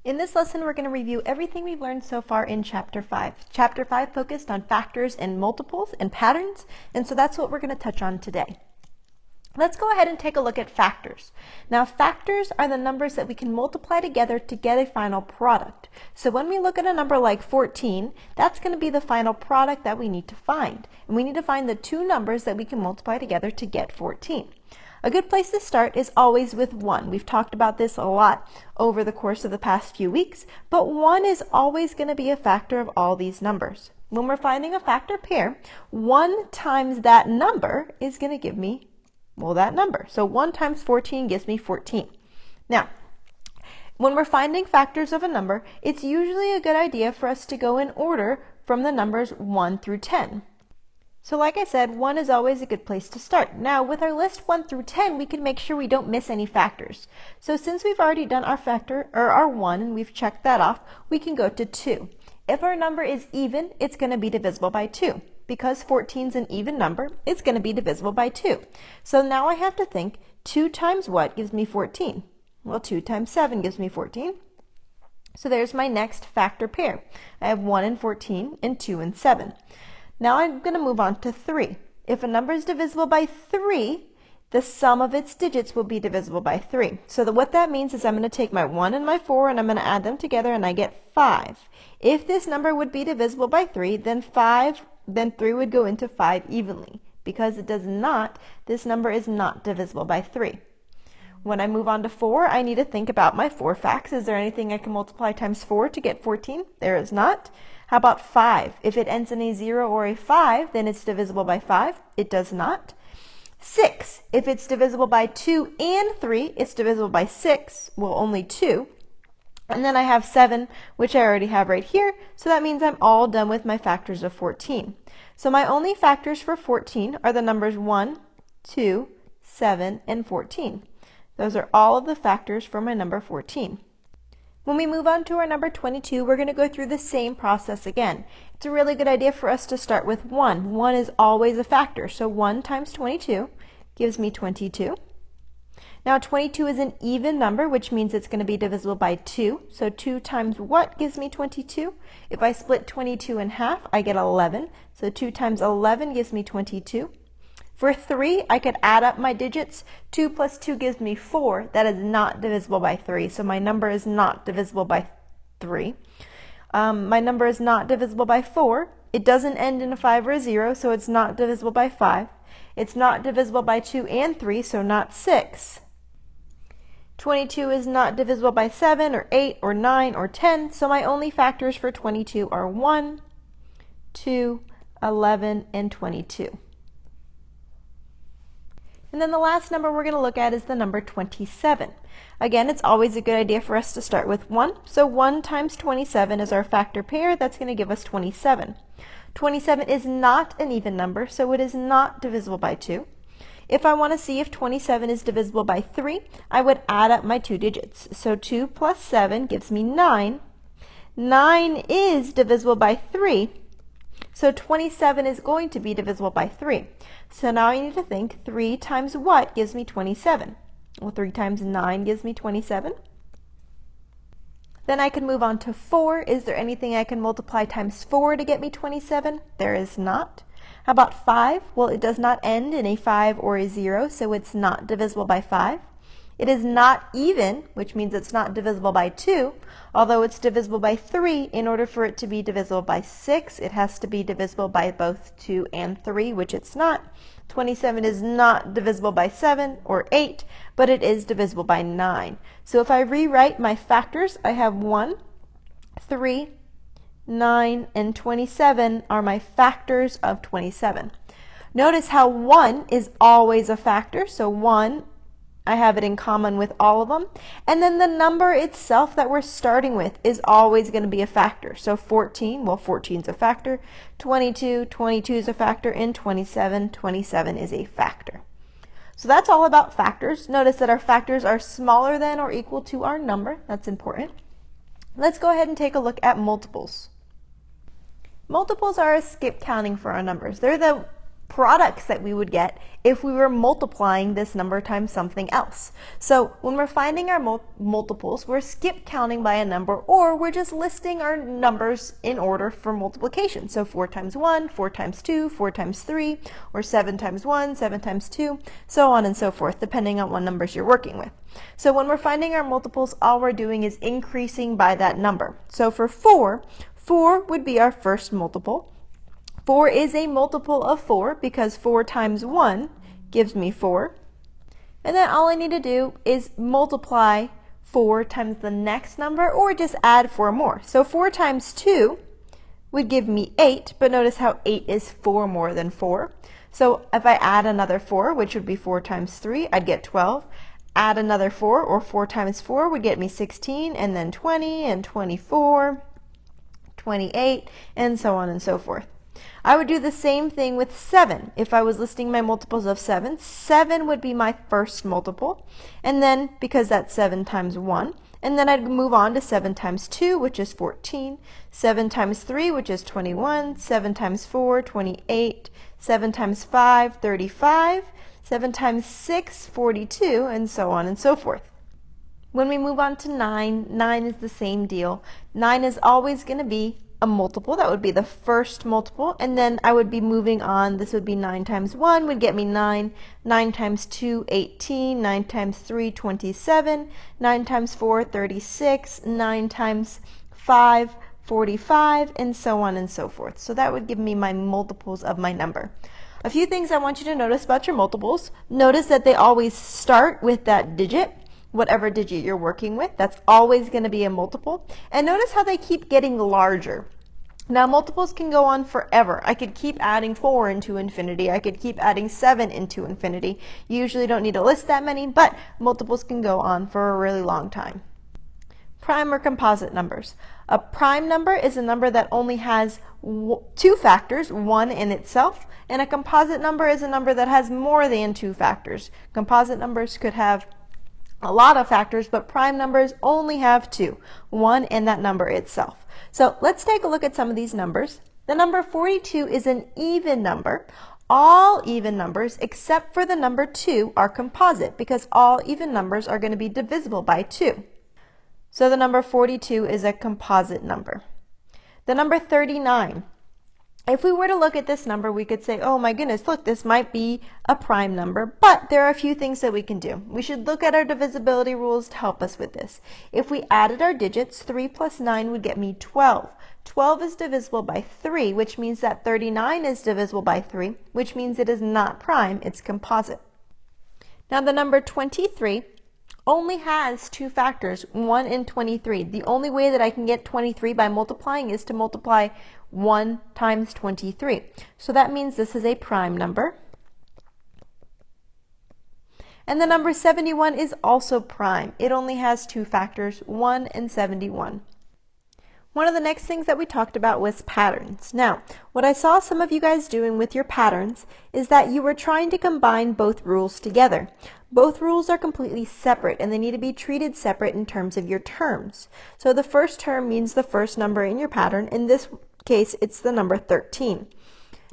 In this lesson, we're going to review everything we've learned so far in Chapter 5. Chapter 5 focused on factors and multiples and patterns, and so that's what we're going to touch on today. Let's go ahead and take a look at factors. Now, factors are the numbers that we can multiply together to get a final product. So when we look at a number like 14, that's going to be the final product that we need to find. And we need to find the two numbers that we can multiply together to get 14. A good place to start is always with 1. We've talked about this a lot over the course of the past few weeks, but 1 is always going to be a factor of all these numbers. When we're finding a factor pair, 1 times that number is going to give me, well, that number. So 1 times 14 gives me 14. Now, when we're finding factors of a number, it's usually a good idea for us to go in order from the numbers 1 through 10. So like I said, 1 is always a good place to start. Now with our list 1 through 10, we can make sure we don't miss any factors. So since we've already done our factor, or our 1, and we've checked that off, we can go to 2. If our number is even, it's going to be divisible by 2. Because 14 is an even number, it's going to be divisible by 2. So now I have to think, 2 times what gives me 14? Well, 2 times 7 gives me 14. So there's my next factor pair. I have 1 and 14 and 2 and 7. Now I'm going to move on to 3. If a number is divisible by 3, the sum of its digits will be divisible by 3. So what that means is I'm going to take my 1 and my 4 and I'm going to add them together and I get 5. If this number would be divisible by 3, then 3 would go into 5 evenly. Because it does not, this number is not divisible by 3. When I move on to 4, I need to think about my 4 facts. Is there anything I can multiply times 4 to get 14? There is not. How about 5? If it ends in a 0 or a 5, then it's divisible by 5. It does not. 6. If it's divisible by 2 and 3, it's divisible by 6. Well, only 2. And then I have 7, which I already have right here. So that means I'm all done with my factors of 14. So my only factors for 14 are the numbers 1, 2, 7, and 14. Those are all of the factors for my number 14. When we move on to our number 22, we're going to go through the same process again. It's a really good idea for us to start with 1. 1 is always a factor, so 1 times 22 gives me 22. Now 22 is an even number, which means it's going to be divisible by 2. So 2 times what gives me 22? If I split 22 in half, I get 11. So 2 times 11 gives me 22. For 3, I could add up my digits. 2 plus 2 gives me 4. That is not divisible by 3, so my number is not divisible by 3. My number is not divisible by 4. It doesn't end in a 5 or a 0, so it's not divisible by 5. It's not divisible by 2 and 3, so not 6. 22 is not divisible by 7 or 8 or 9 or 10, so my only factors for 22 are 1, 2, 11, and 22. And then the last number we're going to look at is the number 27. Again, it's always a good idea for us to start with 1. So 1 times 27 is our factor pair. That's going to give us 27. 27 is not an even number, so it is not divisible by 2. If I want to see if 27 is divisible by 3, I would add up my two digits. So 2 plus 7 gives me 9. 9 is divisible by 3. So 27 is going to be divisible by 3. So now I need to think 3 times what gives me 27? Well, 3 times 9 gives me 27. Then I can move on to 4. Is there anything I can multiply times 4 to get me 27? There is not. How about 5? Well, it does not end in a 5 or a 0, so it's not divisible by 5. It is not even, which means it's not divisible by 2, although it's divisible by 3. In order for it to be divisible by 6, it has to be divisible by both 2 and 3, which it's not. 27 is not divisible by 7 or 8, but it is divisible by 9. So if I rewrite my factors, I have 1, 3, 9, and 27 are my factors of 27. Notice how 1 is always a factor, so 1, I have it in common with all of them. And then the number itself that we're starting with is always going to be a factor. So 14, well, 14 is a factor. 22, 22 is a factor. And 27, 27 is a factor. So that's all about factors. Notice that our factors are smaller than or equal to our number. That's important. Let's go ahead and take a look at multiples. Multiples are a skip counting for our numbers. They're the products that we would get if we were multiplying this number times something else. So when we're finding our multiples, we're skip counting by a number, or we're just listing our numbers in order for multiplication. So 4 times 1, 4 times 2, 4 times 3, or 7 times 1, 7 times 2, so on and so forth, depending on what numbers you're working with. So when we're finding our multiples, all we're doing is increasing by that number. So for 4, 4 would be our first multiple. 4 is a multiple of 4 because 4 times 1 gives me 4. And then all I need to do is multiply 4 times the next number, or just add 4 more. So 4 times 2 would give me 8, but notice how 8 is 4 more than 4. So if I add another 4, which would be 4 times 3, I'd get 12. Add another 4, or 4 times 4 would get me 16, and then 20, and 24, 28, and so on and so forth. I would do the same thing with 7. If I was listing my multiples of 7, 7 would be my first multiple, and then because that's 7 times 1, and then I'd move on to 7 times 2, which is 14, 7 times 3, which is 21, 7 times 4, 28, 7 times 5, 35, 7 times 6, 42, and so on and so forth. When we move on to 9, 9 is the same deal. 9 is always going to be a multiple. That would be the first multiple, and then I would be moving on. This would be 9 times 1 would get me 9, 9 times 2, 18, 9 times 3, 27, 9 times 4, 36, 9 times 5, 45, and so on and so forth. So that would give me my multiples of my number. A few things I want you to notice about your multiples. Notice that they always start with that digit. Whatever digit you're working with, that's always going to be a multiple. And notice how they keep getting larger. Now multiples can go on forever. I could keep adding 4 into infinity. I could keep adding 7 into infinity. You usually don't need to list that many, but multiples can go on for a really long time. Prime or composite numbers. A prime number is a number that only has 2 factors, 1 in itself, and a composite number is a number that has more than 2 factors. Composite numbers could have a lot of factors, but prime numbers only have 2, 1 and that number itself. So let's take a look at some of these numbers. The number 42 is an even number. All even numbers except for the number 2 are composite because all even numbers are going to be divisible by 2. So the number 42 is a composite number. The number 39. If we were to look at this number, we could say, oh my goodness, look, this might be a prime number, but there are a few things that we can do. We should look at our divisibility rules to help us with this. If we added our digits, 3 plus 9 would get me 12. 12 is divisible by 3, which means that 39 is divisible by 3, which means it is not prime, it's composite. Now the number 23 only has 2 factors, 1 and 23. The only way that I can get 23 by multiplying is to multiply 1 times 23. So that means this is a prime number. And the number 71 is also prime. It only has 2 factors, 1 and 71. One of the next things that we talked about was patterns. Now, what I saw some of you guys doing with your patterns is that you were trying to combine both rules together. Both rules are completely separate and they need to be treated separate in terms of your terms. So the first term means the first number in your pattern. In this case, it's the number 13.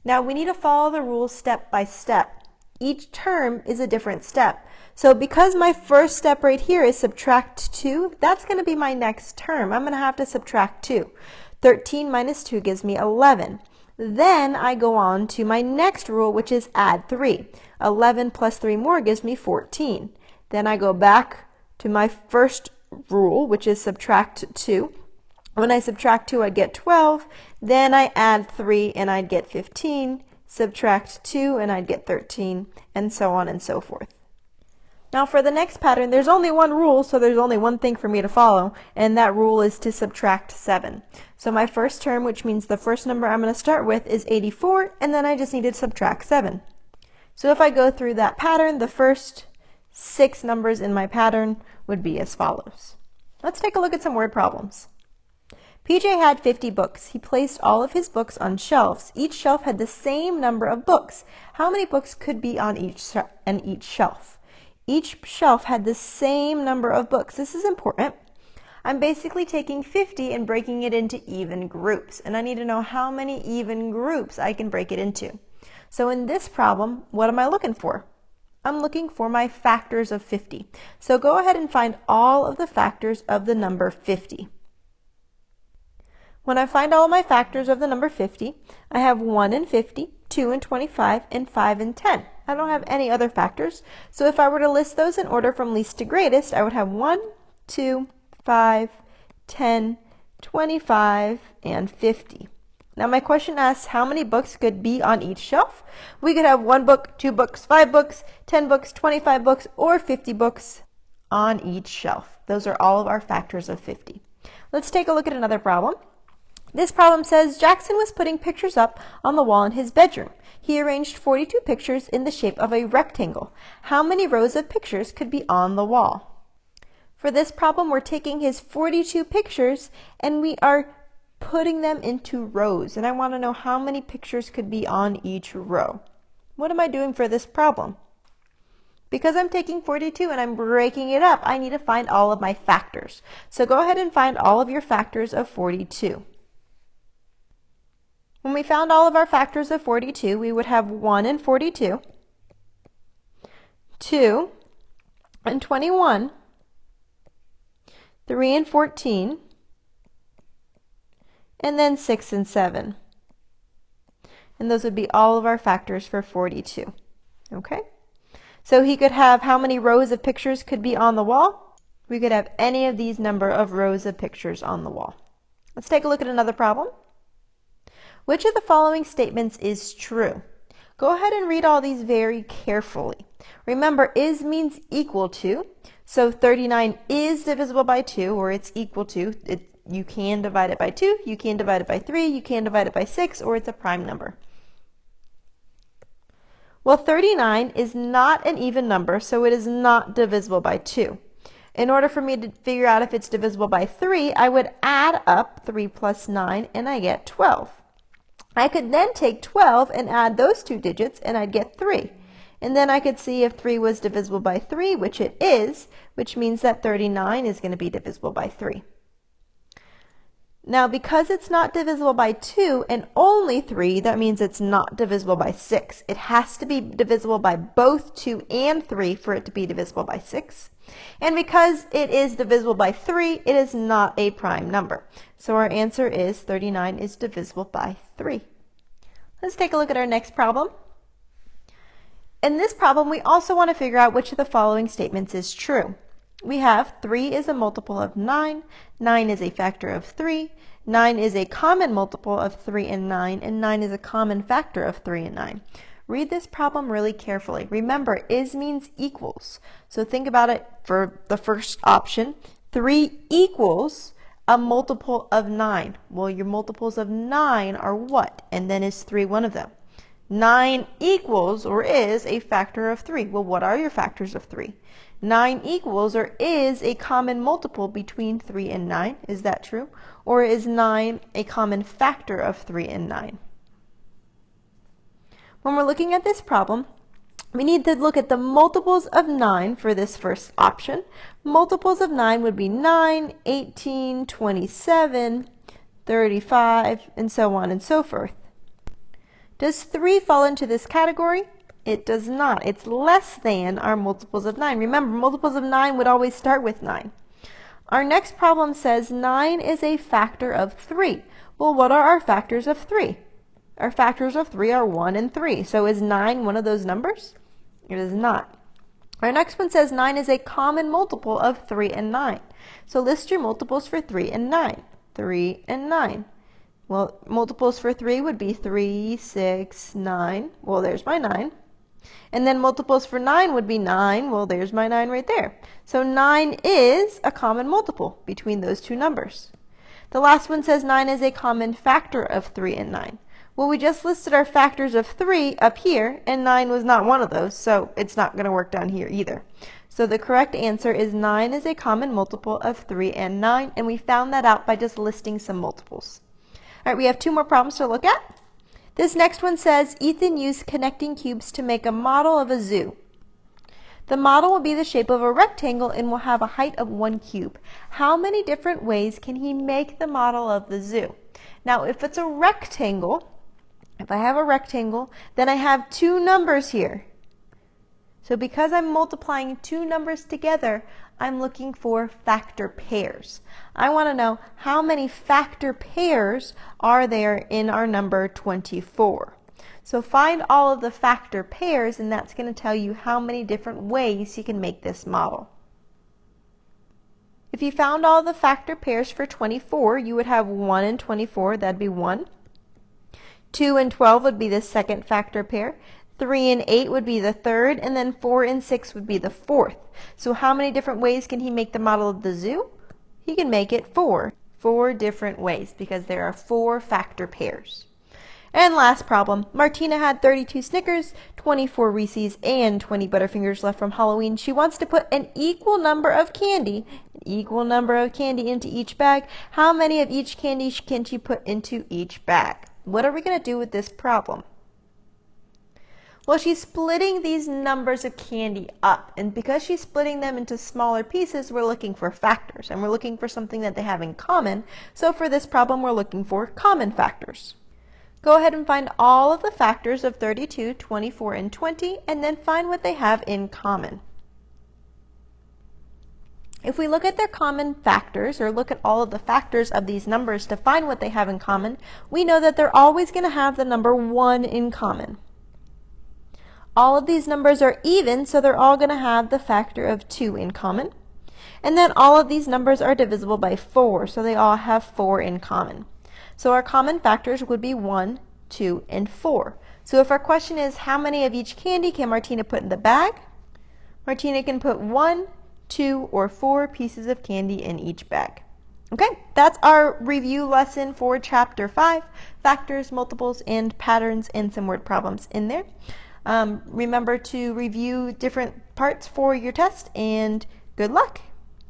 Now we need to follow the rules step by step. Each term is a different step. So because my first step right here is subtract 2, that's going to be my next term. I'm going to have to subtract 2. 13 minus 2 gives me 11. Then I go on to my next rule, which is add 3. 11 plus 3 more gives me 14. Then I go back to my first rule, which is subtract 2. When I subtract 2, I get 12. Then I add 3 and I'd get 15. Subtract 2 and I'd get 13, and so on and so forth. Now for the next pattern, there's only one rule, so there's only one thing for me to follow, and that rule is to subtract 7. So my first term, which means the first number I'm going to start with, is 84, and then I just need to subtract 7. So if I go through that pattern, the first 6 numbers in my pattern would be as follows. Let's take a look at some word problems. PJ had 50 books. He placed all of his books on shelves. Each shelf had the same number of books. How many books could be on each shelf? Each shelf had the same number of books. This is important. I'm basically taking 50 and breaking it into even groups, and I need to know how many even groups I can break it into. So in this problem, what am I looking for? I'm looking for my factors of 50. So go ahead and find all of the factors of the number 50. When I find all of my factors of the number 50, I have 1 and 50, 2 and 25, and 5 and 10. I don't have any other factors, so if I were to list those in order from least to greatest, I would have 1, 2, 5, 10, 25, and 50. Now my question asks how many books could be on each shelf. We could have 1 book, 2 books, 5 books, 10 books, 25 books, or 50 books on each shelf. Those are all of our factors of 50. Let's take a look at another problem. This problem says Jackson was putting pictures up on the wall in his bedroom. He arranged 42 pictures in the shape of a rectangle. How many rows of pictures could be on the wall? For this problem, we're taking his 42 pictures and we are putting them into rows, and I want to know how many pictures could be on each row. What am I doing for this problem? Because I'm taking 42 and I'm breaking it up, I need to find all of my factors. So go ahead and find all of your factors of 42. When we found all of our factors of 42, we would have 1 and 42, 2 and 21, 3 and 14, and then 6 and 7. And those would be all of our factors for 42. Okay? So he could have how many rows of pictures could be on the wall? We could have any of these number of rows of pictures on the wall. Let's take a look at another problem. Which of the following statements is true? Go ahead and read all these very carefully. Remember, is means equal to, so 39 is divisible by 2, or it's equal to. You can divide it by 2, you can divide it by 3, you can divide it by 6, or it's a prime number. Well, 39 is not an even number, so it is not divisible by 2. In order for me to figure out if it's divisible by 3, I would add up 3 plus 9, and I get 12. I could then take 12 and add those two digits, and I'd get 3. And then I could see if 3 was divisible by 3, which it is, which means that 39 is going to be divisible by 3. Now, because it's not divisible by 2 and only 3, that means it's not divisible by 6. It has to be divisible by both 2 and 3 for it to be divisible by 6. And because it is divisible by 3, it is not a prime number. So our answer is 39 is divisible by 3. Let's take a look at our next problem. In this problem, we also want to figure out which of the following statements is true. We have 3 is a multiple of 9, 9 is a factor of 3, 9 is a common multiple of 3 and 9, and 9 is a common factor of 3 and 9. Read this problem really carefully. Remember, is means equals. So think about it for the first option. 3 equals a multiple of 9. Well, your multiples of 9 are what? And then is 3 one of them? 9 equals or is a factor of 3. Well, what are your factors of 3? 9 equals or is a common multiple between 3 and 9. Is that true? Or is 9 a common factor of 3 and 9? When we're looking at this problem, we need to look at the multiples of 9 for this first option. Multiples of 9 would be 9, 18, 27, 35, and so on and so forth. Does 3 fall into this category? It does not. It's less than our multiples of 9. Remember, multiples of 9 would always start with 9. Our next problem says 9 is a factor of 3. Well, what are our factors of 3? Our factors of 3 are 1 and 3. So is 9 one of those numbers? It is not. Our next one says 9 is a common multiple of 3 and 9. So list your multiples for 3 and 9. 3 and 9. Well, multiples for 3 would be 3, 6, 9. Well, there's my 9. And then multiples for 9 would be 9. Well, there's my 9 right there. So 9 is a common multiple between those two numbers. The last one says 9 is a common factor of 3 and 9. Well, we just listed our factors of 3 up here, and 9 was not one of those, so it's not going to work down here either. So the correct answer is 9 is a common multiple of 3 and 9, and we found that out by just listing some multiples. All right, we have 2 more problems to look at. This next one says, Ethan used connecting cubes to make a model of a zoo. The model will be the shape of a rectangle and will have a height of 1 cube. How many different ways can he make the model of the zoo? Now, if it's a rectangle, If I have a rectangle, then I have two numbers here. So because I'm multiplying two numbers together, I'm looking for factor pairs. I want to know how many factor pairs are there in our number 24. So find all of the factor pairs, and that's going to tell you how many different ways you can make this model. If you found all the factor pairs for 24, you would have 1 and 24, that'd be 1. 2 and 12 would be the second factor pair. 3 and 8 would be the third, and then 4 and 6 would be the fourth. So how many different ways can he make the model of the zoo? He can make it 4. 4 different ways because there are 4 factor pairs. And last problem, Martina had 32 Snickers, 24 Reese's, and 20 Butterfingers left from Halloween. She wants to put an equal number of candy into each bag. How many of each candy can she put into each bag? What are we going to do with this problem? Well, she's splitting these numbers of candy up, and because she's splitting them into smaller pieces, we're looking for factors, and we're looking for something that they have in common. So for this problem, we're looking for common factors. Go ahead and find all of the factors of 32, 24, and 20, and then find what they have in common. If we look at their common factors, or look at all of the factors of these numbers to find what they have in common, we know that they're always going to have the number 1 in common. All of these numbers are even, so they're all going to have the factor of 2 in common. And then all of these numbers are divisible by 4, so they all have 4 in common. So our common factors would be 1, 2, and 4. So if our question is how many of each candy can Martina put in the bag, Martina can put 1, 2, or 4 pieces of candy in each bag. Okay, that's our review lesson for Chapter 5, Factors, Multiples, and Patterns, and some word problems in there. Remember to review different parts for your test, and good luck!